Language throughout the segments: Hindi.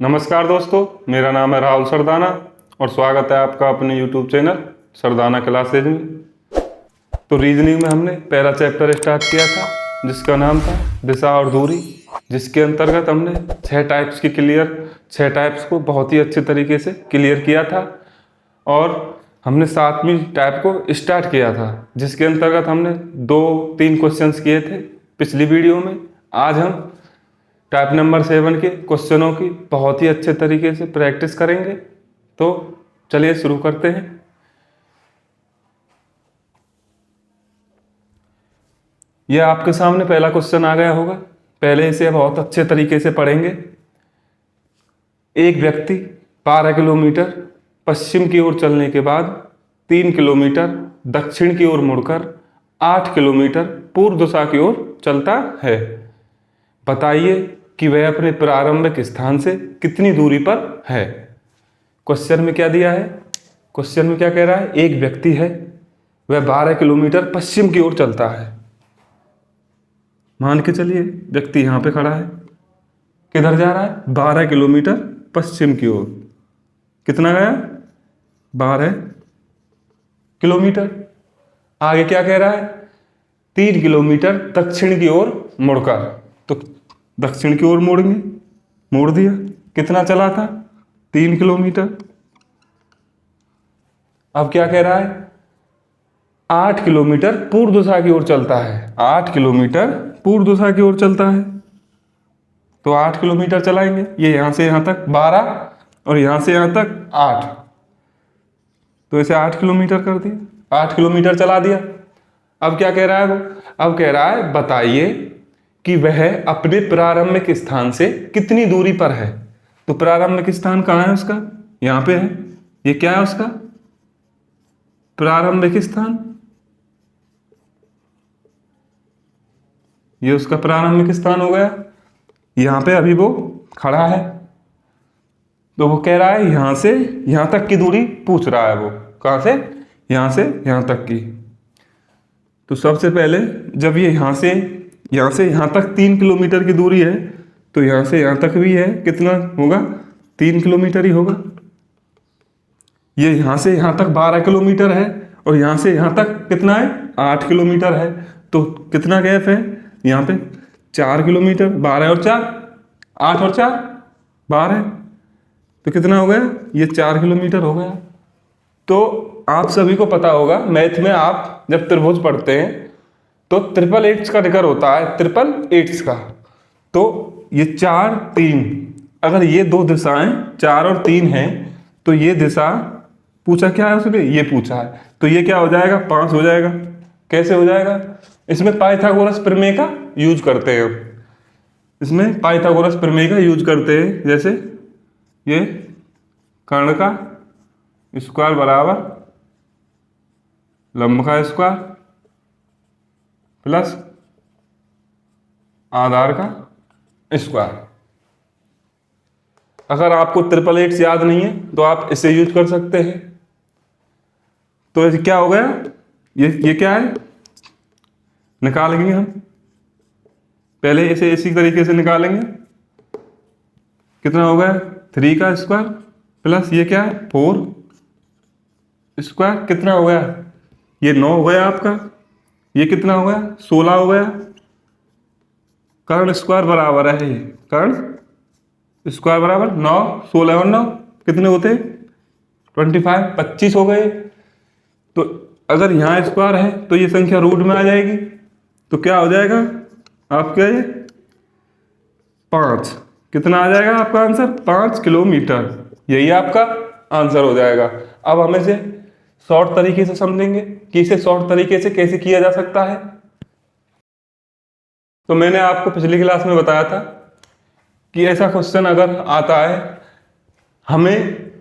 नमस्कार दोस्तों, मेरा नाम है राहुल सरदाना और स्वागत है आपका अपने YouTube चैनल सरदाना क्लासेज में। तो रीजनिंग में हमने पहला चैप्टर स्टार्ट किया था जिसका नाम था दिशा और दूरी, जिसके अंतर्गत हमने 6 टाइप्स को बहुत ही अच्छे तरीके से क्लियर किया था और हमने 7वीं टाइप को स्टार्ट किया था जिसके अंतर्गत हमने 2-3 क्वेश्चंस किए थे पिछली वीडियो में। आज हम टाइप नंबर 7 के क्वेश्चनों की बहुत ही अच्छे तरीके से प्रैक्टिस करेंगे। तो चलिए शुरू करते हैं। यह आपके सामने पहला क्वेश्चन आ गया होगा, पहले इसे बहुत अच्छे तरीके से पढ़ेंगे। एक व्यक्ति 12 किलोमीटर पश्चिम की ओर चलने के बाद 3 किलोमीटर दक्षिण की ओर मुड़कर 8 किलोमीटर पूर्व दिशा की ओर चलता है। बताइए कि वह अपने प्रारंभिक स्थान से कितनी दूरी पर है। क्वेश्चन में क्या दिया है? क्वेश्चन में क्या कह रहा है? एक व्यक्ति है, वह 12 किलोमीटर पश्चिम की ओर चलता है। मान के चलिए व्यक्ति यहां पे खड़ा है, किधर जा रहा है? 12 किलोमीटर पश्चिम की ओर। कितना गया? 12 किलोमीटर। आगे क्या कह रहा है? 3 किलोमीटर दक्षिण की ओर मुड़कर, तो दक्षिण की ओर मोड़ेंगे, मोड़ दिया। कितना चला था? 3 किलोमीटर। अब क्या कह रहा है? 8 किलोमीटर पूर्व दिशा की ओर चलता है। 8 किलोमीटर पूर्व दिशा की ओर चलता है, तो 8 किलोमीटर चलाएंगे। ये यहां से यहां तक 12 और यहां से यहां तक 8, तो इसे 8 किलोमीटर कर दिया। 8 किलोमीटर चला दिया। अब क्या कह रहा है वो? अब कह रहा है बताइए कि वह अपने प्रारंभिक स्थान से कितनी दूरी पर है। तो प्रारंभिक स्थान कहाँ है उसका? यहां पे है। ये क्या है उसका प्रारंभिक स्थान? ये उसका प्रारंभिक स्थान हो गया। यहां पे अभी वो खड़ा है, तो वो कह रहा है यहां से यहां तक की दूरी पूछ रहा है। वो कहां से? यहां से यहां तक की। तो सबसे पहले जब ये यहां से यहां तक 3 किलोमीटर की दूरी है, तो यहां से यहां तक भी है। कितना होगा? 3 किलोमीटर ही होगा। ये यहां से यहां तक 12 किलोमीटर है और यहां से यहां तक कितना है? 8 किलोमीटर है। तो कितना गैप है यहां पे? 4 किलोमीटर। 12 और 4, 8 और 4 12, तो कितना हो गया? ये 4 किलोमीटर हो गया। तो आप सभी को पता होगा, मैथ में आप जब त्रिभुज पढ़ते हैं तो 888 का जिक्र होता है, 888 का। तो ये 4 3, अगर ये दो दिशाएं 4 और 3 हैं, तो ये दिशा पूछा क्या है उसने? ये पूछा है। तो ये क्या हो जाएगा? 5 हो जाएगा। कैसे हो जाएगा? इसमें पाइथागोरस प्रमेय का यूज करते हैं। इसमें पाइथागोरस प्रमेय का यूज करते हैं। जैसे ये कर्ण का स्क्वायर बराबर लंब का स्क्वायर प्लस आधार का स्क्वायर। अगर आपको 888 याद नहीं है तो आप इसे यूज कर सकते हैं। तो ये क्या हो गया? ये क्या है? निकालेंगे हम पहले इसे इसी तरीके से निकालेंगे। कितना हो गया? 3 का स्क्वायर प्लस ये क्या है? 4 स्क्वायर। कितना हो गया? ये 9 हो गया आपका। ये कितना हो गया? 16 हो गया। कर्ण स्क्वायर बराबर है, ये कर्ण स्क्वायर बराबर 9, 16 और 9 कितने होते? 25, 25 हो गए। तो अगर यहाँ स्क्वायर है तो ये संख्या रूट में आ जाएगी, तो क्या हो जाएगा आपका? ये 5। कितना आ जाएगा आपका आंसर? 5 किलोमीटर। यही आपका आंसर हो जाएगा। अब हम इसे शॉर्ट तरीके से समझेंगे कि इसे शॉर्ट तरीके से कैसे किया जा सकता है। तो मैंने आपको पिछली क्लास में बताया था कि ऐसा क्वेश्चन अगर आता है, हमें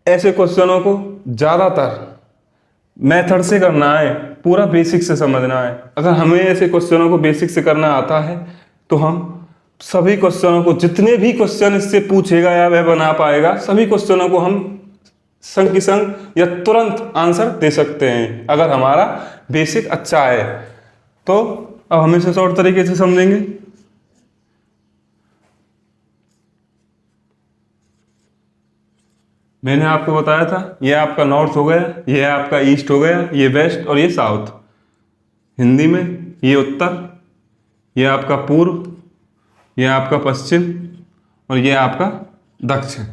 ऐसे क्वेश्चनों को ज़्यादातर मेथड से करना है, पूरा बेसिक से समझना है। अगर हमें ऐसे क्वेश्चनों को बेसिक से करना आता है तो हम सभी क्वेश्चनों को, जितने भी क्वेश्चन इससे पूछेगा या वह बना पाएगा, सभी क्वेश्चनों को हम संग की संग या तुरंत आंसर दे सकते हैं अगर हमारा बेसिक अच्छा है। तो अब हम इसे शॉर्ट तरीके से समझेंगे। मैंने आपको बताया था ये आपका नॉर्थ हो गया, ये आपका ईस्ट हो गया, ये वेस्ट और ये साउथ। हिंदी में ये उत्तर, ये आपका पूर्व, ये आपका पश्चिम और ये आपका दक्षिण।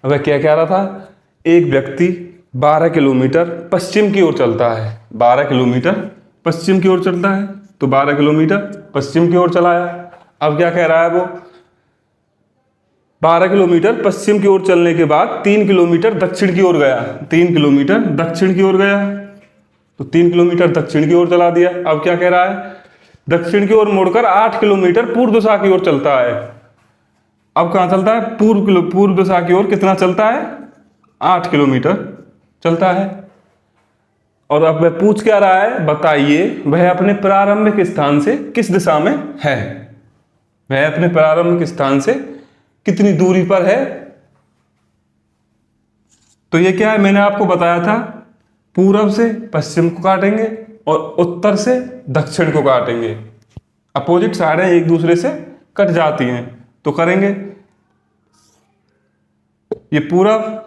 अब क्या कह रहा था, एक व्यक्ति 12 किलोमीटर पश्चिम की ओर चलता है। 12 किलोमीटर पश्चिम की ओर चलता है, तो 12 किलोमीटर पश्चिम की ओर चलाया। अब क्या कह रहा है वो, 12 किलोमीटर पश्चिम की ओर चलने के बाद 3 किलोमीटर दक्षिण की ओर गया। 3 किलोमीटर दक्षिण की ओर गया, तो 3 किलोमीटर दक्षिण की ओर चला दिया। अब क्या कह रहा है, दक्षिण की ओर मुड़कर 8 किलोमीटर पूर्व दिशा की ओर चलता है। अब कहाँ चलता है, पूर्व दिशा की ओर कितना चलता है, 8 किलोमीटर चलता है। और अब वह पूछ क्या रहा है, बताइए वह अपने प्रारंभिक स्थान से किस दिशा में है। वह अपने प्रारंभिक स्थान से कितनी दूरी पर है। तो ये क्या है, मैंने आपको बताया था पूरब से पश्चिम को काटेंगे और उत्तर से दक्षिण को काटेंगे। अपोजिट साइडें एक दूसरे से कट जाती हैं, तो करेंगे ये पूरब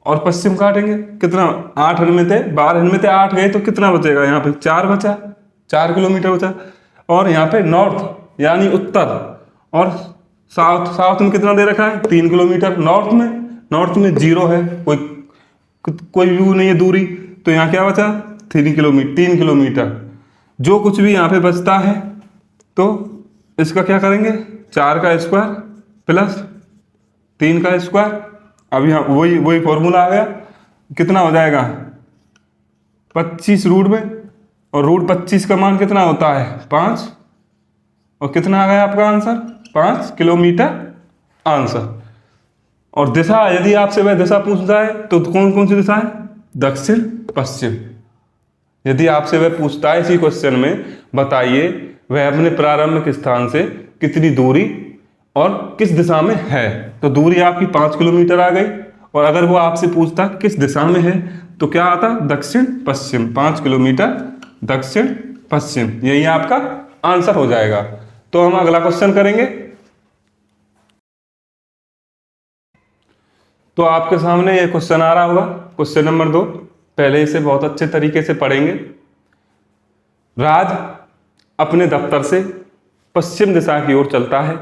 और पश्चिम काटेंगे। कितना, 8 इनमें थे, 12 इनमें थे, 8 गए तो कितना बचेगा, यहाँ पे 4 बचा, 4 किलोमीटर बचा। और यहाँ पे नॉर्थ यानी उत्तर और साउथ में कितना दे रखा है, 3 किलोमीटर। नॉर्थ में 0 है, कोई व्यू नहीं है दूरी, तो यहाँ क्या बचा, 3 किलोमीटर। जो कुछ भी यहाँ पे बचता है तो इसका क्या करेंगे, 4 का स्क्वायर प्लस 3 का स्क्वायर। अब यहाँ वही फॉर्मूला आ गया, कितना हो जाएगा 25 रूट में, और रूट 25 का मान कितना होता है 5, और कितना आ गया आपका आंसर 5 किलोमीटर आंसर। और दिशा, यदि आपसे वह दिशा पूछ जाए तो कौन कौन सी दिशा है, दक्षिण पश्चिम। यदि आपसे वह पूछता है इसी क्वेश्चन में, बताइए वह अपने प्रारंभिक स्थान से कितनी दूरी और किस दिशा में है, तो दूरी आपकी 5 किलोमीटर आ गई। और अगर वो आपसे पूछता किस दिशा में है तो क्या आता, दक्षिण पश्चिम, 5 किलोमीटर दक्षिण पश्चिम, यही आपका आंसर हो जाएगा। तो हम अगला क्वेश्चन करेंगे। तो आपके सामने ये क्वेश्चन आ रहा होगा, क्वेश्चन नंबर 2। पहले इसे बहुत अच्छे तरीके से पढ़ेंगे। राज अपने दफ्तर से पश्चिम दिशा की ओर चलता है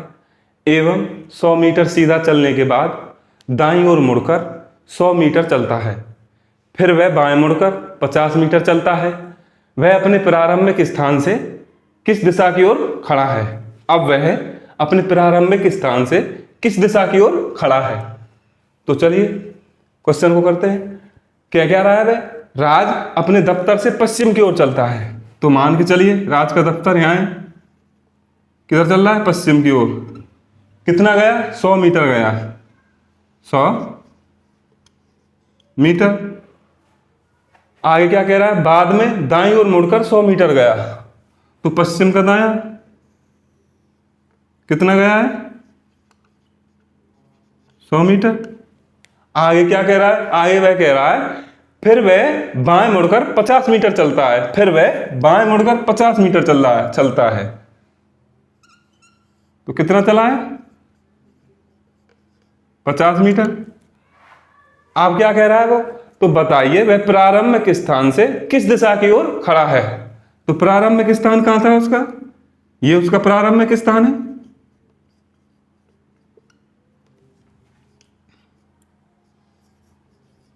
एवं 100 मीटर सीधा चलने के बाद दाईं ओर मुड़कर 100 मीटर चलता है। फिर वह बाएं मुड़कर 50 मीटर चलता है। वह अपने प्रारंभिक स्थान से किस दिशा की ओर खड़ा है। अब वह अपने प्रारंभिक स्थान से किस दिशा की ओर खड़ा है। तो चलिए क्वेश्चन को करते हैं। क्या क्या रहा है वह, राज अपने दफ्तर से पश्चिम की ओर चलता है, तो मान के चलिए राज का दफ्तर यहाँ है, किधर चल रहा है, पश्चिम की ओर। कितना गया, 100 मीटर गया, 100 मीटर। आगे क्या कह रहा है, बाद में दाईं ओर मुड़कर 100 मीटर गया, तो पश्चिम का दायां कितना गया है, 100 मीटर। आगे क्या कह रहा है, आगे वह कह रहा है फिर वह बाएं मुड़कर 50 मीटर चलता है। फिर वह बाएं मुड़कर 50 मीटर चलता है, तो कितना चला है, 50 मीटर। आप क्या कह रहा है वो, तो बताइए वह प्रारंभिक स्थान से किस दिशा की ओर खड़ा है। तो प्रारंभिक स्थान कहां था उसका, ये उसका प्रारंभिक स्थान है।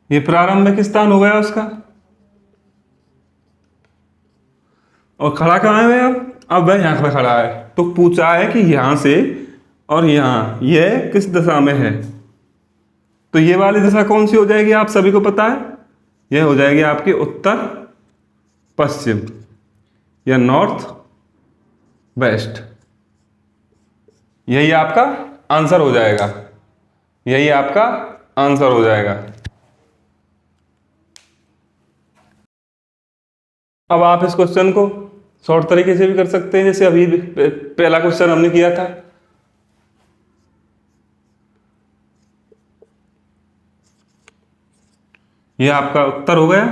ये प्रारंभिक स्थान हो गया उसका। और खड़ा कहां है वह, अब वह यहां पर खड़ा है। तो पूछा है कि यहां से और यहां यह किस दिशा में है, तो ये वाली दिशा कौन सी हो जाएगी, आप सभी को पता है, यह हो जाएगी आपकी उत्तर पश्चिम या नॉर्थ वेस्ट। यही आपका आंसर हो जाएगा, यही आपका आंसर हो जाएगा। अब आप इस क्वेश्चन को शॉर्ट तरीके से भी कर सकते हैं, जैसे अभी पहला क्वेश्चन हमने किया था। यह आपका उत्तर हो गया,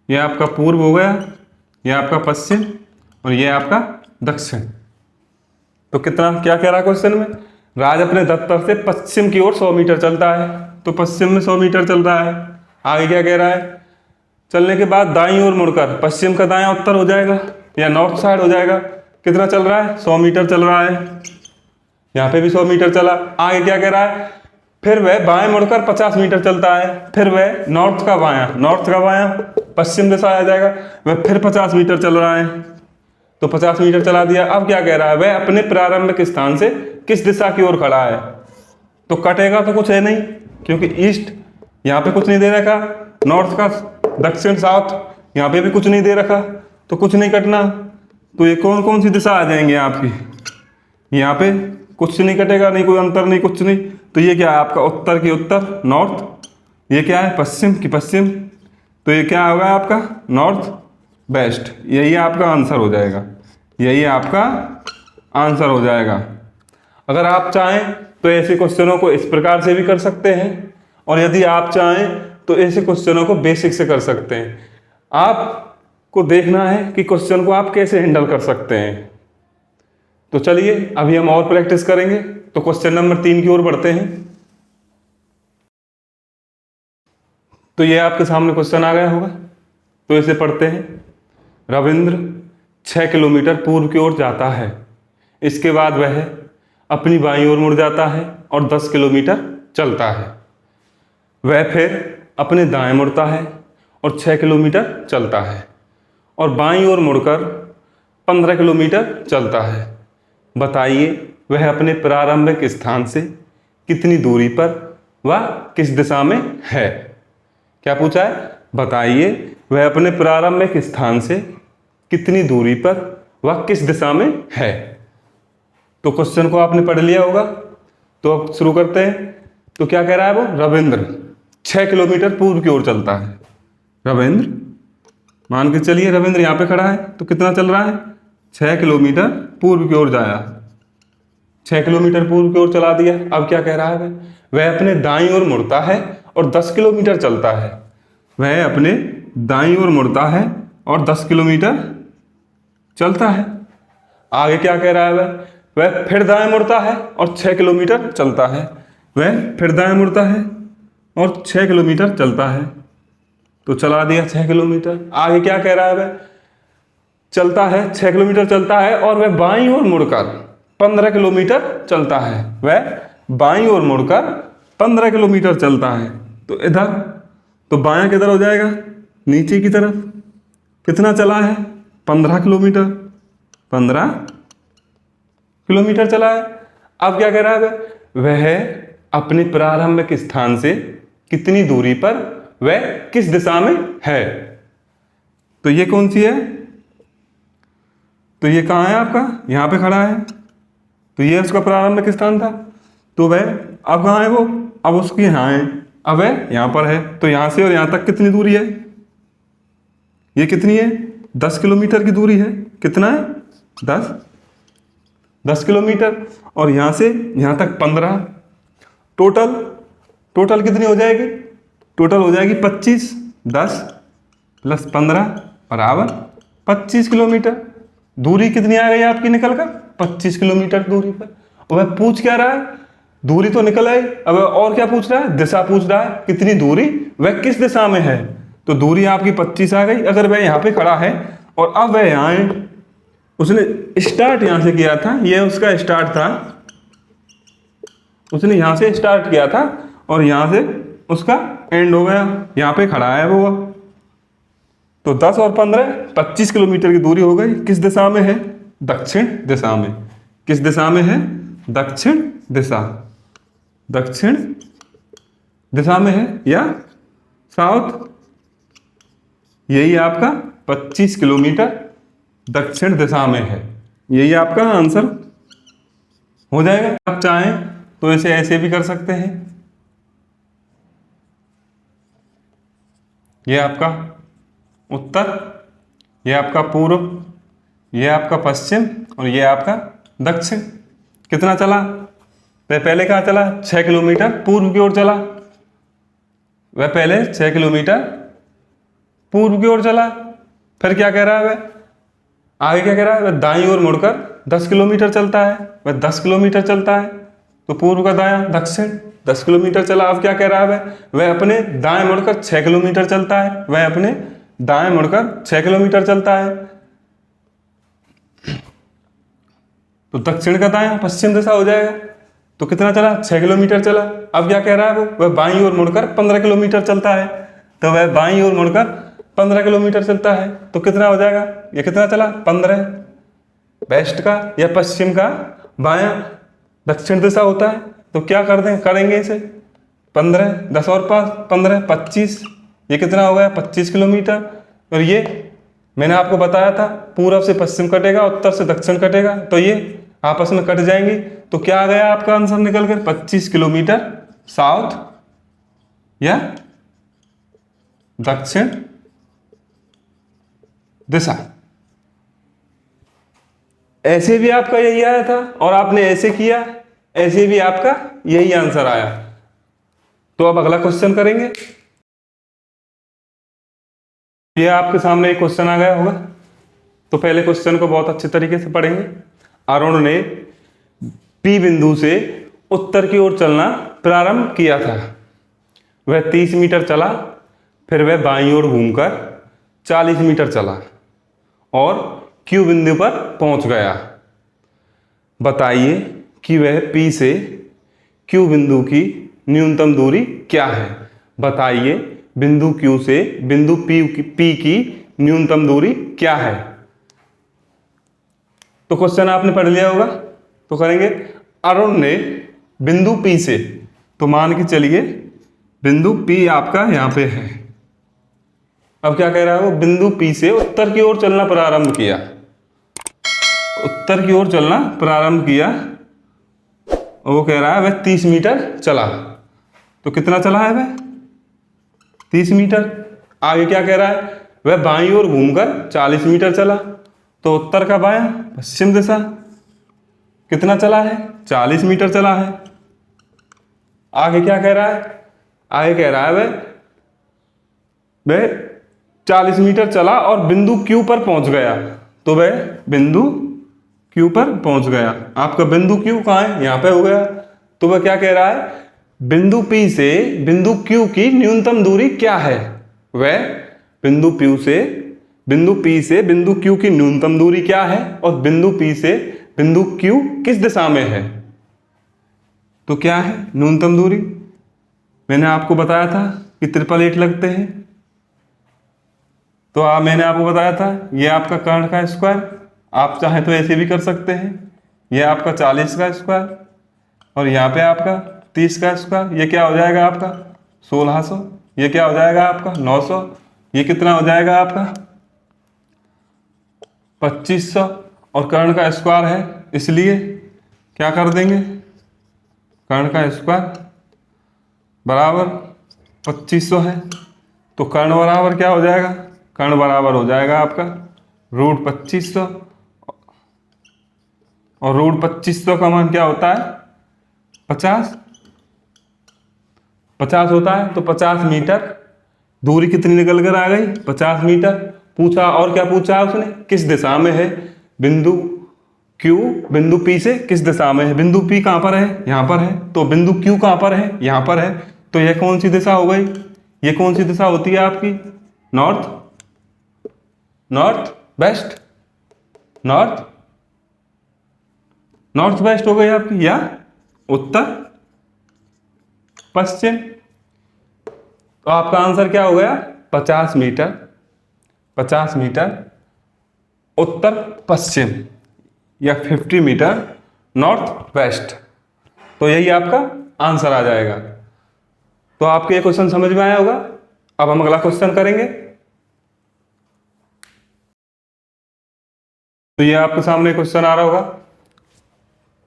यह आपका पूर्व हो गया, यह आपका पश्चिम और यह आपका दक्षिण। तो कितना क्या कह रहा है क्वेश्चन में, राज अपने दफ्तर से पश्चिम की ओर 100 मीटर चलता है, तो पश्चिम में 100 मीटर चल रहा है। आगे क्या कह रहा है, चलने के बाद दाईं ओर मुड़कर, पश्चिम का दायां उत्तर हो जाएगा या नॉर्थ साइड हो जाएगा। कितना चल रहा है, 100 मीटर चल रहा है। यहाँ पे भी 100 मीटर चला। आगे क्या कह रहा है, फिर वह बाएं मुड़कर 50 मीटर चलता है। फिर वह नॉर्थ का बायां पश्चिम दिशा आ जाएगा, वह फिर 50 मीटर चल रहा है, तो 50 मीटर चला दिया। अब क्या कह रहा है, वह अपने प्रारंभिक स्थान से किस दिशा की ओर खड़ा है। तो कटेगा तो कुछ है नहीं, क्योंकि ईस्ट यहाँ पे कुछ नहीं दे रखा, नॉर्थ का दक्षिण साउथ यहाँ पे भी कुछ नहीं दे रखा, तो कुछ नहीं कटना। तो ये कौन कौन सी दिशा आ जाएंगे आपकी, यहाँ पे कुछ नहीं कटेगा, नहीं कोई अंतर नहीं, कुछ नहीं। तो ये क्या है आपका, उत्तर की उत्तर नॉर्थ, ये क्या है पश्चिम की पश्चिम, तो ये क्या होगा आपका नॉर्थ वेस्ट। यही आपका आंसर हो जाएगा, यही आपका आंसर हो जाएगा। अगर आप चाहें तो ऐसे क्वेश्चनों को इस प्रकार से भी कर सकते हैं, और यदि आप चाहें तो ऐसे क्वेश्चनों को बेसिक से कर सकते हैं। आपको देखना है कि क्वेश्चन को आप कैसे हैंडल कर सकते हैं। तो चलिए अभी हम और प्रैक्टिस करेंगे। तो क्वेश्चन नंबर 3 की ओर बढ़ते हैं। तो ये आपके सामने क्वेश्चन आ गया होगा, तो इसे पढ़ते हैं। रविंद्र 6 किलोमीटर पूर्व की ओर जाता है, इसके बाद वह अपनी बाईं ओर मुड़ जाता है और 10 किलोमीटर चलता है। वह फिर अपने दाएं मुड़ता है और 6 किलोमीटर चलता है, और बाईं ओर मुड़कर 15 किलोमीटर चलता है। बताइए वह अपने प्रारंभिक स्थान से कितनी दूरी पर व किस दिशा में है। क्या पूछा है, बताइए वह अपने प्रारंभिक स्थान से कितनी दूरी पर व किस दिशा में है। तो क्वेश्चन को आपने पढ़ लिया होगा, तो अब शुरू करते हैं। तो क्या कह रहा है वो, रविंद्र 6 किलोमीटर पूर्व की ओर चलता है। रविंद्र, मान के चलिए रविंद्र यहाँ पे खड़ा है, तो कितना चल रहा है, 6 किलोमीटर पूर्व की ओर जाया, 6 किलोमीटर पूर्व की ओर चला दिया। अब क्या कह रहा है, वह अपने दाईं ओर मुड़ता है और 10 किलोमीटर चलता है। वह अपने दाईं ओर मुड़ता है और 10 किलोमीटर चलता है। आगे क्या कह रहा है, वह फिर दाएं मुड़ता है और 6 किलोमीटर चलता है। वह फिर दाएं मुड़ता है और 6 किलोमीटर चलता है, तो चला दिया 6 किलोमीटर। आगे क्या कह रहा है, वह चलता है 6 किलोमीटर चलता है और वह बाईं ओर मुड़कर 15 किलोमीटर चलता है। वह बाईं ओर मुड़कर 15 किलोमीटर चलता है, तो इधर, तो बायां किधर हो जाएगा, नीचे की तरफ। कितना चला है, 15 किलोमीटर, 15 किलोमीटर चला है। अब क्या कह रहा है, वह अपने प्रारंभिक स्थान से कितनी दूरी पर वह किस दिशा में है। तो ये कौन सी है, तो ये कहाँ है आपका, यहाँ पे खड़ा है, तो ये उसका प्रारंभिक स्थान था। तो वह अब कहाँ है वो, अब उसकी यहाँ है, अब वह यहाँ पर है। तो यहाँ से और यहाँ तक कितनी दूरी है, ये कितनी है, 10 किलोमीटर की दूरी है। कितना है, 10 किलोमीटर, और यहाँ से यहाँ तक 15। टोटल कितनी हो जाएगी, टोटल हो जाएगी 25। 10 + 15 बराबर 25 किलोमीटर। दूरी कितनी आ गई आपकी निकल कर, 25 किलोमीटर दूरी पर। और वह पूछ क्या रहा है, दूरी तो निकल आई, अब और क्या पूछ रहा है, दिशा पूछ रहा है, कितनी दूरी वह किस दिशा में है। तो दूरी आपकी 25 आ गई। अगर वह यहाँ पे खड़ा है और अब वह यहाँ है, उसने स्टार्ट यहाँ से किया था, यह उसका स्टार्ट था, उसने यहाँ से स्टार्ट किया था और यहाँ से उसका एंड हो गया, यहाँ पे खड़ा है वो। तो 10 और 15 25 किलोमीटर की दूरी हो गई। किस दिशा में है, दक्षिण दिशा में। किस दिशा में है, दक्षिण दिशा, दक्षिण दिशा में है या साउथ। यही आपका 25 किलोमीटर दक्षिण दिशा में है, यही आपका आंसर हो जाएगा। आप चाहें तो इसे ऐसे भी कर सकते हैं, ये आपका उत्तर, ये आपका पूर्व, ये आपका पश्चिम और ये आपका दक्षिण। कितना चला, वह पहले कहाँ चला, 6 किलोमीटर पूर्व की ओर चला। वह पहले 6 किलोमीटर पूर्व की ओर चला। फिर क्या कह रहा है, वह आगे क्या कह रहा है, वह दाईं ओर मुड़कर 10 किलोमीटर चलता है। वह 10 किलोमीटर चलता है, तो पूर्व का दायां दक्षिण 10 किलोमीटर चला। अब क्या कह रहा है वह अपने दाएं मुड़कर 6 किलोमीटर चलता है। वह अपने दाएं मुड़कर 6 किलोमीटर चलता है। तो दक्षिण का दायां पश्चिम दिशा हो जाएगा। तो कितना चला? 6 किलोमीटर चला। अब क्या कह रहा है वह बाईं ओर मुड़कर 15 किलोमीटर चलता है। तो वह बाईं ओर मुड़कर 15 किलोमीटर चलता है। तो कितना हो जाएगा? ये कितना चला? 15। वेस्ट का या पश्चिम का बायां दक्षिण दिशा होता है। तो क्या करेंगे इसे? 15 10 और 5 15 25। ये कितना हो गया? 25 किलोमीटर। और ये मैंने आपको बताया था पूरब से पश्चिम कटेगा, उत्तर से दक्षिण कटेगा, तो ये आपस में कट जाएंगी। तो क्या आ गया आपका आंसर निकल कर? 25 किलोमीटर साउथ या दक्षिण दिशा। ऐसे भी आपका यही आया था और आपने ऐसे किया, ऐसे भी आपका यही आंसर आया। तो अब अगला क्वेश्चन करेंगे। ये आपके सामने एक क्वेश्चन आ गया होगा। तो पहले क्वेश्चन को बहुत अच्छे तरीके से पढ़ेंगे। अरुण ने पी बिंदु से उत्तर की ओर चलना प्रारंभ किया था। वह 30 मीटर चला, फिर वह बाईं ओर घूमकर 40 मीटर चला और क्यू बिंदु पर पहुंच गया। बताइए कि वह पी से क्यू बिंदु की न्यूनतम दूरी क्या है। बताइए बिंदु क्यू से बिंदु पी की न्यूनतम दूरी क्या है। तो क्वेश्चन आपने पढ़ लिया होगा। तो करेंगे, अरुण ने बिंदु पी से, तो मान के चलिए बिंदु पी आपका यहां पे है। अब क्या कह रहा है वो? बिंदु पी से उत्तर की ओर चलना प्रारंभ किया। उत्तर की ओर चलना प्रारंभ किया और वो कह रहा है वह 30 मीटर चला। तो कितना चला है वह? 30 मीटर। आगे क्या कह रहा है? वह बाईं ओर घूमकर 40 मीटर चला। तो उत्तर का बायां पश्चिम दिशा कितना चला है? 40 मीटर चला है। आगे क्या कह रहा है? आगे कह रहा है वह 40 मीटर चला और बिंदु क्यू पर पहुंच गया। तो वह बिंदु क्यू पर पहुंच गया। आपका बिंदु क्यू कहाँ है? यहां पे हो गया। तो वह क्या कह रहा है? बिंदु पी से बिंदु क्यू की न्यूनतम दूरी क्या है। वह बिंदु पी से बिंदु क्यू की न्यूनतम दूरी क्या है और बिंदु पी से बिंदु क्यू किस दिशा में है। तो क्या है न्यूनतम दूरी? मैंने आपको बताया था कि 888 लगते हैं। तो मैंने आपको बताया था ये आपका कर्ण का स्क्वायर, आप चाहे तो ऐसे भी कर सकते हैं। ये आपका 40 का स्क्वायर और यहाँ पे आपका 30 का स्क्वायर। ये क्या हो जाएगा आपका? 1600। ये क्या हो जाएगा आपका? 900। ये कितना हो जाएगा आपका? 2500। और कर्ण का स्क्वायर है इसलिए क्या कर देंगे? कर्ण का स्क्वायर बराबर 2500 है। तो कर्ण बराबर क्या हो जाएगा? कर्ण बराबर हो जाएगा आपका √2500। और √2500 का मान क्या होता है? 50 होता है। तो 50 मीटर दूरी कितनी निकल कर आ गई? 50 मीटर। पूछा और क्या पूछा उसने? किस दिशा में है बिंदु क्यू? बिंदु पी से किस दिशा में है? बिंदु पी कहां पर है? यहां पर है। तो बिंदु क्यू कहां पर है? यहां पर है। तो यह कौन सी दिशा हो गई? ये कौन सी दिशा होती है आपकी? नॉर्थ वेस्ट, नॉर्थ वेस्ट हो गई आपकी, या उत्तर पश्चिम। तो आपका आंसर क्या हो गया? 50 मीटर उत्तर पश्चिम या 50 मीटर नॉर्थ वेस्ट। तो यही आपका आंसर आ जाएगा। तो आपके ये क्वेश्चन समझ में आया होगा। अब हम अगला क्वेश्चन करेंगे। तो ये आपके सामने क्वेश्चन आ रहा होगा,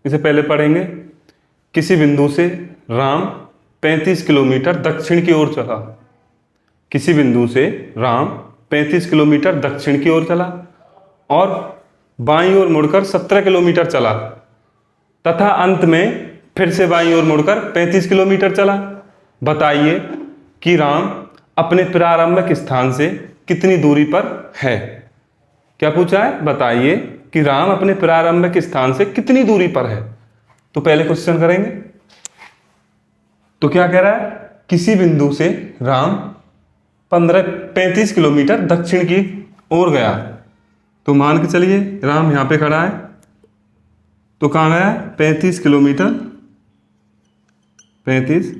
इसे पहले पढ़ेंगे। किसी बिंदु से राम 35 किलोमीटर दक्षिण की ओर चला। किसी बिंदु से राम 35 किलोमीटर दक्षिण की ओर चला और बाईं ओर मुड़कर 17 किलोमीटर चला तथा अंत में फिर से बाईं ओर मुड़कर 35 किलोमीटर चला। बताइए कि राम अपने प्रारंभिक स्थान से कितनी दूरी पर है। क्या पूछा है? बताइए कि राम अपने प्रारंभिक स्थान से कितनी दूरी पर है। तो पहले क्वेश्चन करेंगे। तो क्या कह रहा है, किसी बिंदु से राम 35 किलोमीटर दक्षिण की ओर गया। तो मान के चलिए राम यहाँ पे खड़ा है, तो कहाँ गया, 35 किलोमीटर, 35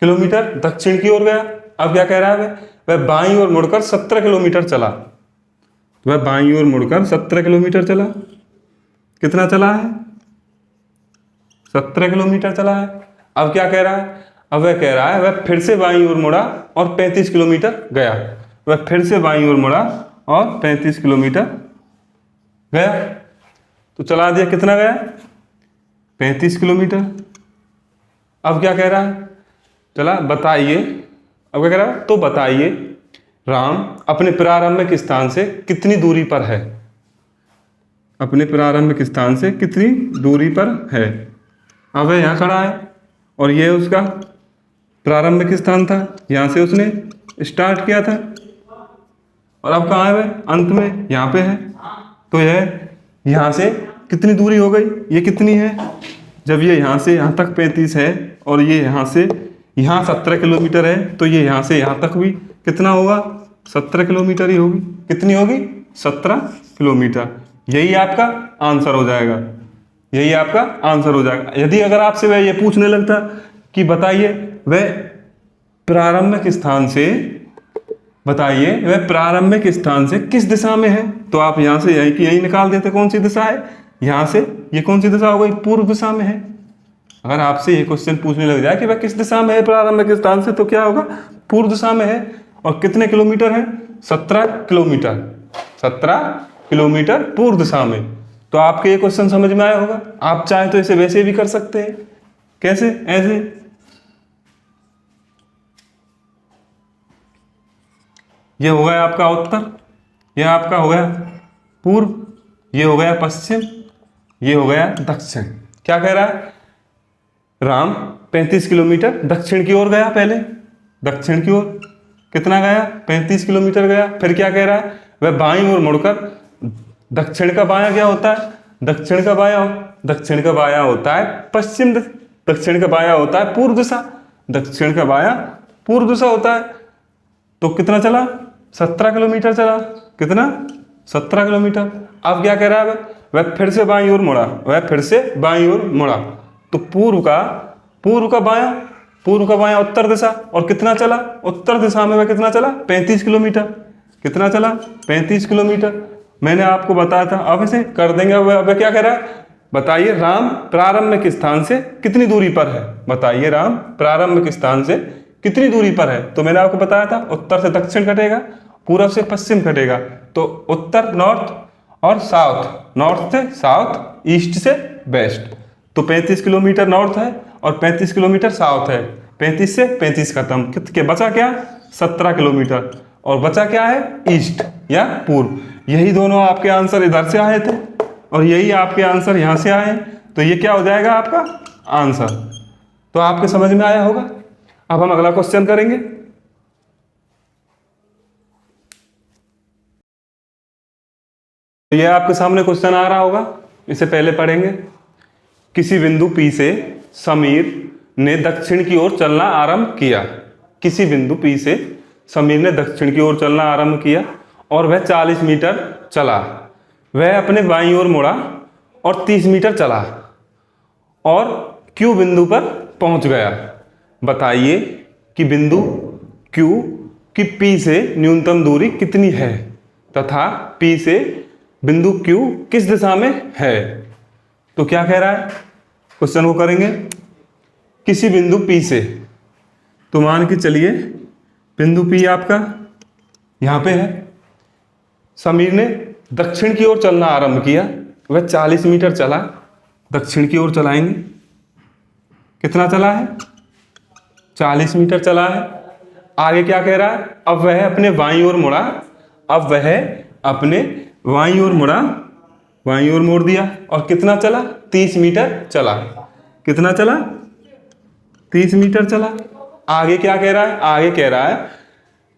किलोमीटर दक्षिण की ओर गया। अब क्या कह रहा है, वह बाईं ओर मुड़कर 17 किलोमीटर चला। वह बाईं ओर मुड़कर 17 किलोमीटर चला। कितना चला है, 17 किलोमीटर चला है। अब क्या कह रहा है, अब वह कह रहा है वह फिर से बाईं ओर मुड़ा और 35 किलोमीटर गया। वह फिर से बाईं ओर मुड़ा और 35 किलोमीटर गया। तो चला दिया, कितना गया, 35 किलोमीटर। अब क्या कह रहा है, चला बताइए, अब क्या कह रहा है, तो बताइए राम अपने प्रारंभिक स्थान से कितनी दूरी पर है। अपने प्रारंभिक स्थान से कितनी दूरी पर है। अब वह यहाँ खड़ा है और ये उसका प्रारंभिक स्थान था, यहाँ से उसने स्टार्ट किया था, और अब कहाँ है वह, अंत में यहाँ पे है। तो यह यहाँ से कितनी दूरी हो गई, ये कितनी है, जब ये यहाँ से यहाँ तक 35 है और ये यहाँ से यहाँ 17 किलोमीटर है, तो ये यहाँ से यहाँ तक भी कितना होगा, 17 किलोमीटर ही होगी। कितनी होगी, 17 किलोमीटर। यही आपका आंसर हो जाएगा, यही आपका आंसर हो जाएगा। यदि अगर आपसे वह ये पूछने लगता कि बताइए वह प्रारंभिक स्थान से, बताइए वह प्रारंभिक स्थान से किस दिशा में है, तो आप यहाँ से यही की यही निकाल देते कौन सी दिशा है, यहाँ से ये कौन सी दिशा हो गई, पूर्व दिशा में है। अगर आपसे ये क्वेश्चन पूछने लग जाए कि वह किस दिशा में है प्रारंभिक स्थान से, तो क्या होगा, पूर्व दिशा में है। और कितने किलोमीटर है, 17 किलोमीटर, 17 किलोमीटर पूर्व दिशा में। तो आपके ये क्वेश्चन समझ में आया होगा। आप चाहे तो इसे वैसे भी कर सकते हैं, कैसे, ऐसे। ये हो गया आपका उत्तर, यह आपका हो गया पूर्व, ये हो गया पश्चिम, ये हो गया दक्षिण। क्या कह रहा है, राम 35 किलोमीटर दक्षिण की ओर गया, पहले दक्षिण की ओर कितना गया, 35 किलोमीटर गया। फिर क्या कह रहा है, वह बाईं ओर मुड़कर, दक्षिण का बायां क्या होता है, दक्षिण का बायां होता है पश्चिम, दक्षिण का बायां होता है पूर्व दिशा, दक्षिण का बायां पूर्व दिशा होता है। तो कितना चला, 17 किलोमीटर चला। कितना, 17 किलोमीटर। अब क्या कह रहा है, वह फिर से बाईं ओर मुड़ा, वह फिर से बाईं ओर मुड़ा। तो पूर्व का बायां उत्तर दिशा। और कितना चला, उत्तर दिशा में वह कितना चला, 35 किलोमीटर। कितना चला, 35 किलोमीटर। मैंने आपको बताया था। अब इसे कर देंगे। अब क्या कह रहा है, बताइए राम प्रारंभिक स्थान से कितनी दूरी पर है। बताइए राम प्रारंभिक स्थान से कितनी दूरी पर है। तो मैंने आपको बताया था, उत्तर से दक्षिण कटेगा, पूर्व से पश्चिम कटेगा। तो उत्तर नॉर्थ और साउथ, नॉर्थ से साउथ, ईस्ट से वेस्ट। तो 35 किलोमीटर नॉर्थ है और 35 किलोमीटर साउथ है। 35 से 35 खत्म, कितने बचा क्या, 17 किलोमीटर। और बचा क्या है, ईस्ट या पूर्व। यही दोनों आपके आंसर इधर से आए थे और यही आपके आंसर यहां से आए। तो ये क्या हो जाएगा आपका आंसर। तो आपके समझ में आया होगा। अब हम अगला क्वेश्चन करेंगे। तो ये आपके सामने क्वेश्चन आ रहा होगा, इसे पहले पढ़ेंगे। किसी बिंदु P से समीर ने दक्षिण की ओर चलना आरंभ किया। किसी बिंदु P से समीर ने दक्षिण की ओर चलना आरंभ किया और वह 40 मीटर चला। वह अपने बाईं ओर मुड़ा और 30 मीटर चला और Q बिंदु पर पहुंच गया। बताइए कि बिंदु Q की P से न्यूनतम दूरी कितनी है तथा P से बिंदु Q किस दिशा में है। तो क्या कह रहा है, क्वेश्चन को करेंगे। किसी बिंदु P से, तो मान के चलिए बिंदु P आपका यहां पे है। समीर ने दक्षिण की ओर चलना आरंभ किया, वह 40 मीटर चला। दक्षिण की ओर चलाएंगे, कितना चला है, 40 मीटर चला है। आगे क्या कह रहा है, अब वह अपने बाईं ओर मुड़ा। अब वह अपने बाईं ओर मुड़ा, बाईं ओर मोड़ दिया और कितना चला, 30 मीटर चला। कितना चला, 30 मीटर चला। आगे क्या कह रहा है, आगे कह रहा है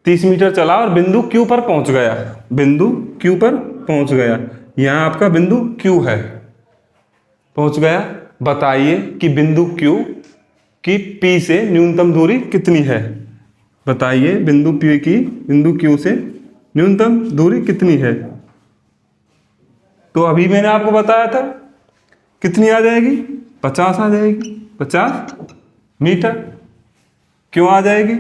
30 मीटर चला और बिंदु Q पर पहुंच गया। बिंदु Q पर पहुंच गया, यहां आपका बिंदु Q है, पहुंच गया। बताइए कि बिंदु Q कि P से न्यूनतम दूरी कितनी है। बताइए बिंदु P की बिंदु Q से न्यूनतम दूरी कितनी है। तो अभी मैंने आपको बताया था कितनी आ जाएगी, 50 आ जाएगी, 50 मीटर। क्यों आ जाएगी,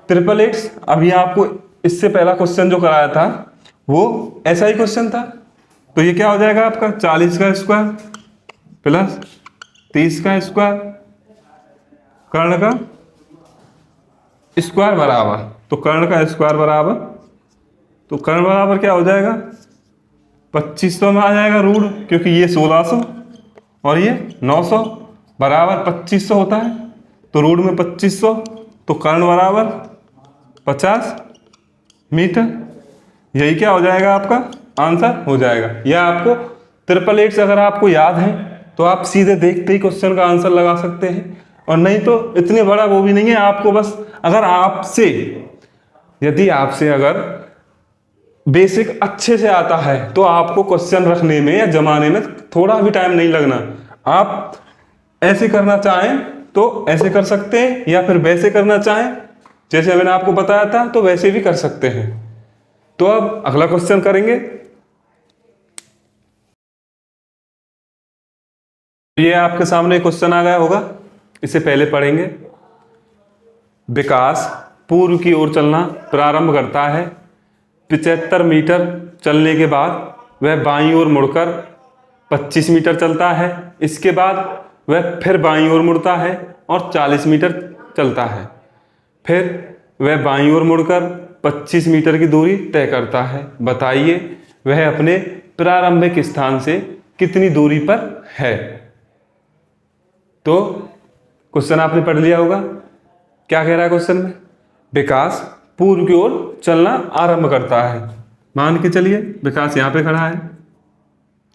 888। अभी आपको इससे पहला क्वेश्चन जो कराया था वो ऐसा ही क्वेश्चन था। तो ये क्या हो जाएगा आपका, 40 का स्क्वायर प्लस 30 का स्क्वायर कर्ण का स्क्वायर बराबर, तो कर्ण का स्क्वायर बराबर, तो कर्ण बराबर क्या हो जाएगा, 2500 में आ जाएगा रूट, क्योंकि ये 1600 और ये 900 बराबर 2500 होता है, तो रूट में 2500, तो कर्ण बराबर 50 मीटर। यही क्या हो जाएगा, आपका आंसर हो जाएगा। यह आपको 888 से अगर आपको याद है तो आप सीधे देखते ही क्वेश्चन का आंसर लगा सकते हैं, और नहीं तो इतने बड़ा वो भी नहीं है आपको। बस अगर आपसे, यदि आपसे अगर बेसिक अच्छे से आता है तो आपको क्वेश्चन रखने में या जमाने में थोड़ा भी टाइम नहीं लगना। आप ऐसे करना चाहें तो ऐसे कर सकते हैं, या फिर वैसे करना चाहें जैसे मैंने आपको बताया था तो वैसे भी कर सकते हैं। तो अब अगला क्वेश्चन करेंगे। ये आपके सामने क्वेश्चन आ गया होगा, इसे पहले पढ़ेंगे। विकास पूर्व की ओर चलना प्रारंभ करता है। 75 मीटर चलने के बाद वह बाईं ओर मुड़कर 25 मीटर चलता है। इसके बाद वह फिर बाईं ओर मुड़ता है और 40 मीटर चलता है। फिर वह बाईं ओर मुड़कर 25 मीटर की दूरी तय करता है। बताइए वह अपने प्रारंभिक स्थान से कितनी दूरी पर है। तो क्वेश्चन आपने पढ़ लिया होगा, क्या कह रहा है क्वेश्चन में, विकास पूर्व की ओर चलना आरंभ करता है। मान के चलिए विकास यहाँ पे खड़ा है,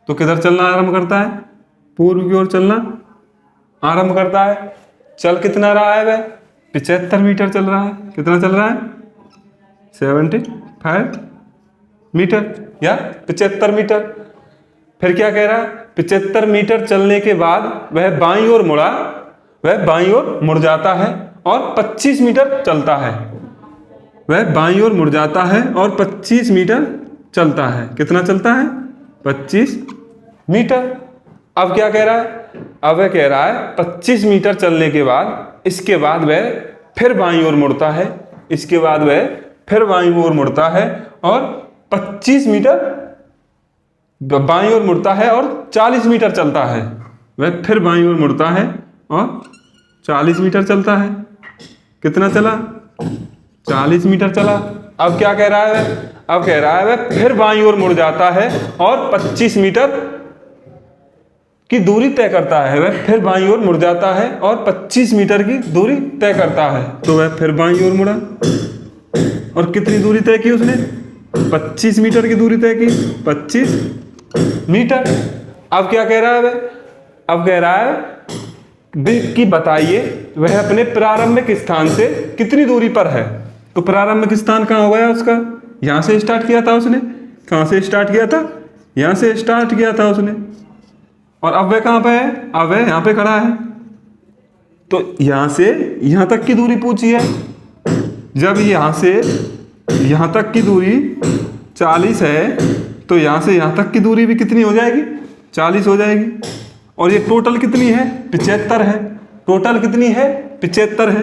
तो किधर चलना आरंभ करता है, पूर्व की ओर चलना आरंभ करता है। चल कितना रहा है वह, 75 मीटर चल रहा है। कितना चल रहा है, 75 मीटर या 75 मीटर। फिर क्या कह रहा है, 75 मीटर चलने के बाद वह बाईं ओर मुड़ा, वह बाईं ओर मुड़ जाता है और 25 मीटर चलता है। वह बाईं ओर मुड़ जाता है और 25 मीटर चलता है। कितना चलता है, 25 मीटर। अब क्या कह रहा है, अब वह कह रहा है 25 मीटर चलने के बाद इसके बाद वह फिर बाईं ओर मुड़ता है। इसके बाद वह फिर बाईं ओर मुड़ता है और 25 मीटर बाईं ओर मुड़ता है और 40 मीटर चलता है। वह फिर बाईं ओर मुड़ता है और 40 मीटर चलता है। कितना चला, 40 मीटर चला। अब क्या कह रहा है वह, अब कह रहा है वह फिर बाईं ओर मुड़ जाता है और 25 मीटर की दूरी तय करता है। वह फिर बाईं ओर मुड़ जाता है और 25 मीटर की दूरी तय करता है। तो वह फिर बाईं ओर मुड़ा और कितनी दूरी तय की उसने, 25 मीटर की दूरी तय की, 25 मीटर। अब क्या कह रहा है वह, अब कह रहा है कि बताइए वह अपने प्रारंभिक स्थान से कितनी दूरी पर है। तो प्रारंभिक स्थान कहाँ हो गया उसका, यहां से स्टार्ट किया था उसने। कहां से स्टार्ट किया था, यहां से स्टार्ट किया था उसने। और अब वह कहां पे है, अब वह यहां पे खड़ा है। तो यहां से यहां तक की दूरी पूछी है। जब यहां से यहां तक की दूरी 40 है तो यहां से यहां तक की दूरी भी कितनी हो जाएगी, 40 हो जाएगी। और ये टोटल कितनी है, 75 है। टोटल कितनी है, 75 है।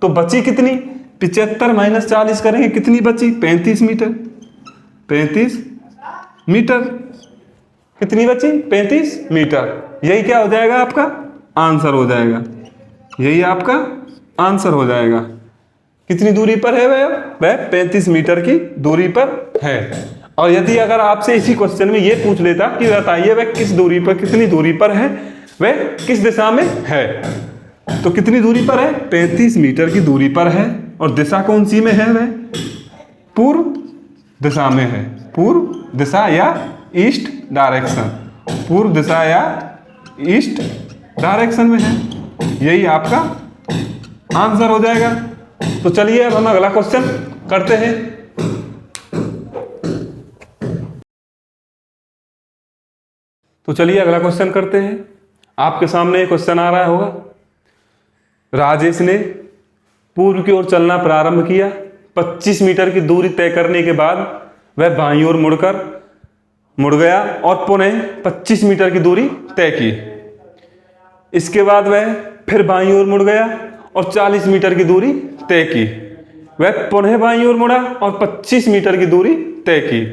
तो बची कितनी, 75 माइनस 40 करेंगे, कितनी बची, 35 मीटर। 35 मीटर कितनी बची, 35 मीटर। यही क्या हो जाएगा, आपका आंसर हो जाएगा। यही आपका आंसर हो जाएगा। कितनी दूरी पर है वह 35 मीटर की दूरी पर है। और यदि अगर आपसे इसी क्वेश्चन में ये पूछ लेता कि बताइए वह किस दूरी पर, कितनी दूरी पर है, वह किस दिशा में है, तो कितनी दूरी पर है, 35 मीटर की दूरी पर है। और दिशा कौन सी में है, वह पूर्व दिशा में है। पूर्व दिशा या ईस्ट डायरेक्शन, पूर्व दिशा या ईस्ट डायरेक्शन में है। यही आपका आंसर हो जाएगा। तो चलिए अब हम अगला क्वेश्चन करते हैं। तो चलिए अगला क्वेश्चन करते हैं। आपके सामने क्वेश्चन आ रहा होगा, राजेश ने पूर्व की ओर चलना प्रारंभ किया। 25 मीटर की दूरी तय करने के बाद वह बाईं ओर मुड़ गया और पुनः 25 मीटर की दूरी तय की। इसके बाद वह फिर बाईं ओर मुड़ गया और 40 मीटर की दूरी तय की। वह पुनः बाईं ओर मुड़ा और 25 मीटर की दूरी तय की।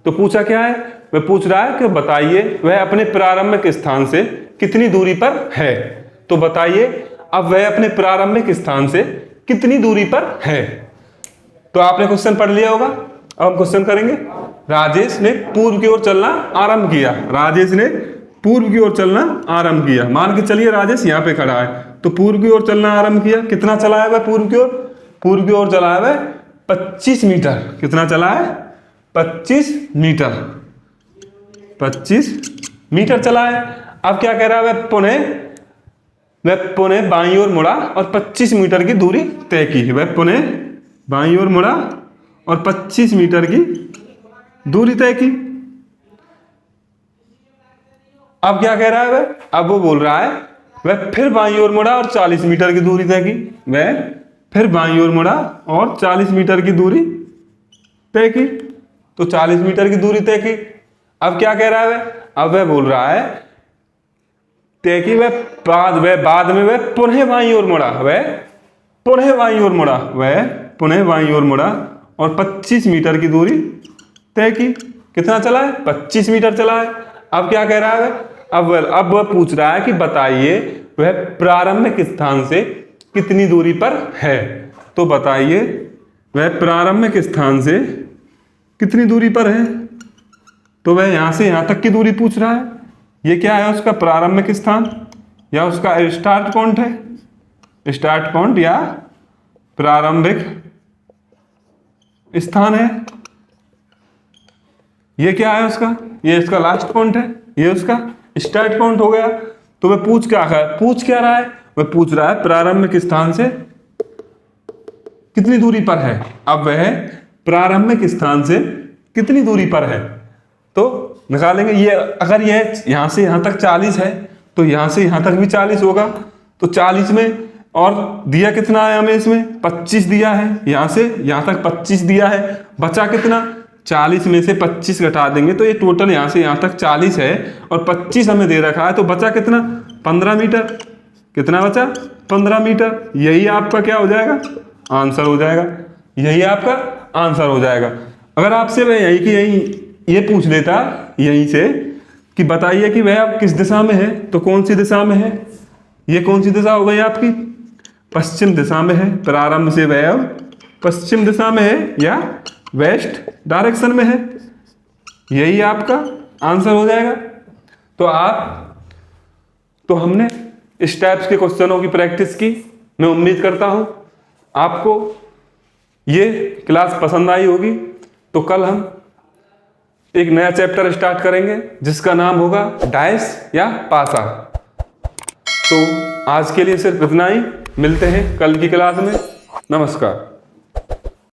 तो पूछा क्या है? वह पूछ रहा है कि बताइए वह अपने प्रारंभिक स्थान से कितनी दूरी पर है। तो बताइए अब वह अपने प्रारंभिक स्थान से कितनी दूरी पर है। तो आपने क्वेश्चन पढ़ लिया होगा। अब हम क्वेश्चन करेंगे। राजेश ने पूर्व की ओर चलना आरंभ किया। राजेश ने पूर्व की ओर चलना आरंभ किया। मान के चलिए राजेश यहाँ पे खड़ा है, तो पूर्व की ओर चलना आरंभ किया। कितना चला है वह पूर्व की ओर? पूर्व की ओर चला है वह 25 मीटर। कितना चला है? 25 मीटर। 25 मीटर चला है। अब क्या कह रहा है? वह पुनः बाईं ओर मुड़ा और 25 मीटर की दूरी तय की। वह पुनः बाईं ओर मुड़ा और 25 मीटर की दूरी तय की। अब क्या कह रहा है वह? अब वो बोल रहा है वह फिर बाईं ओर मुड़ा और 40 मीटर की दूरी तय की। वह फिर बाईं ओर मुड़ा और 40 मीटर की दूरी तय की। तो 40 मीटर की दूरी तय की। अब क्या कह रहा है वह? अब वह बोल रहा है तय की वह बाद में वह पुनः बाईं ओर मुड़ा। वह पुनः बाईं ओर मुड़ा। वह पुनः बाईं ओर मुड़ा और 25 मीटर की दूरी तय की। कितना चला है? 25 मीटर चला है। अब क्या कह रहा है वह? अब वह पूछ रहा है कि बताइए वह प्रारंभिक स्थान से कितनी दूरी पर है। तो बताइए वह प्रारंभिक स्थान से कितनी दूरी पर है। तो वह यहां से यहां तक की दूरी पूछ रहा है। ये क्या है? उसका प्रारंभिक स्थान या उसका स्टार्ट पॉइंट है। स्टार्ट पॉइंट या प्रारंभिक स्थान है। ये क्या है उसका? ये इसका लास्ट पॉइंट है। ये उसका स्टार्ट पॉइंट हो गया। तो वह पूछ क्या रहा है? वह पूछ रहा है प्रारंभिक स्थान से कितनी दूरी पर है। अब वह प्रारंभिक स्थान से कितनी दूरी पर है तो निकालेंगे। ये अगर यह यहां से यहां तक 40 है तो यहां से यहां तक भी 40 होगा। तो 40 में और दिया कितना है हमें? इसमें 25 दिया है। यहां से यहां तक 25 दिया है। बचा कितना? 40 में से 25 घटा देंगे तो ये टोटल यहां से यहां तक 40 है और 25 हमें दे रखा है। तो बचा कितना? 15 मीटर। कितना बचा? 15 मीटर। यही आपका क्या हो जाएगा? आंसर हो जाएगा। यही आपका आंसर हो जाएगा। अगर आपसे मैं यहीं ये पूछ लेता यहीं से कि बताइए कि वह अब किस दिशा में है, तो कौन सी दिशा में है? ये कौन सी दिशा हो गई आपकी? पश्चिम दिशा में है। प्रारंभ से वह अब पश्चिम दिशा में है या वेस्ट डायरेक्शन में है। यही आपका आंसर हो जाएगा। तो हमने इस टाइप्स के क्वेश्चनों की प्रैक्टिस की। मैं उम्मीद करता हूं आपको ये क्लास पसंद आई होगी। तो कल हम एक नया चैप्टर स्टार्ट करेंगे जिसका नाम होगा डाइस या पासा। तो आज के लिए सिर्फ इतना ही। मिलते हैं कल की क्लास में। नमस्कार।